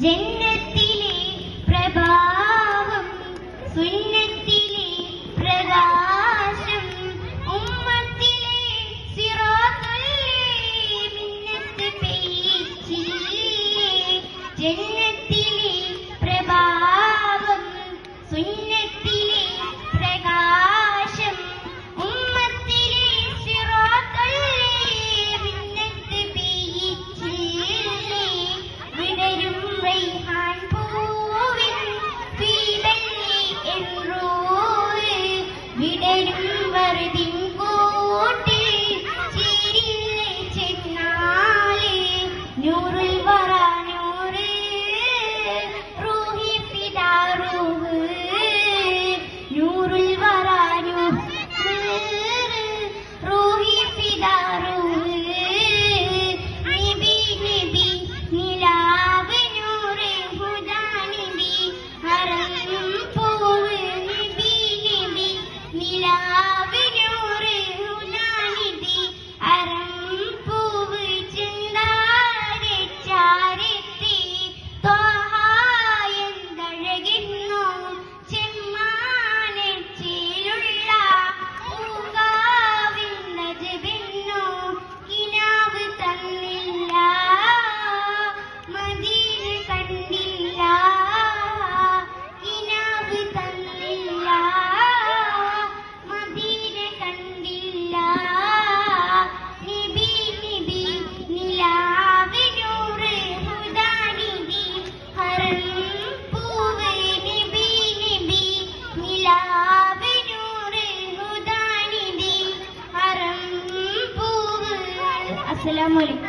ജന്നത്തിലെ പ്രഭാവം സുന്നത്തിലെ പ്രകാശം ഉമ്മത്തിലെ സിറാത്തുല്ലേ മിന്നത്ത് പെയ്യിച്ചില്ലേ ജന്നത്തിലെ പ്രഭാവം സുന്നത്തിലെ പ്രകാശം ഉമ്മത്തിലെ സിറാത്തുല്ലേ മിന്നത്ത് പെയ്യിച്ചില്ലേ വിടരും റൈഹാൻ പൂവിൻ ഫീലല്ലേ എന്നോര് വിടരും വർദിൻ കൂട്ടിൽ ചേരില്ലേ ചെന്നാലേ നൂറുൽ വറ നൂറ് റൂഹി ഫിദാ റൂഹ് നൂറുൽ വറ നൂറ് റൂഹി ഫിദാ റൂഹ് നബി നബി നിലാവ് നൂറ് ഹുദാ നബി ഹറം പൂവ് നബി നബി നിലാവ് നൂറ് ഹുദാ നബി ഹറം പൂവ് ചിന്താരെ ചാരത്തി ത്വാഹ എന്തഴകുന്നു ചെമ്മാനച്ചിലുള്ള പൂങ്കാവിൻ നജബെന്നു കിനാവ് തന്നില്ല മദീന കണ്ടില്ല കിനാവ് തന്നില്ല മദീന കണ്ടില്ല നബി നബി നിലാവ് നൂറ് ഹുദാ നബി ഹറം പൂവ് നബി നബി നിലാവ് നൂറ് ഹുദാ നബി ഹറം പൂവ്. അസ്സലാമു അലൈക്കും.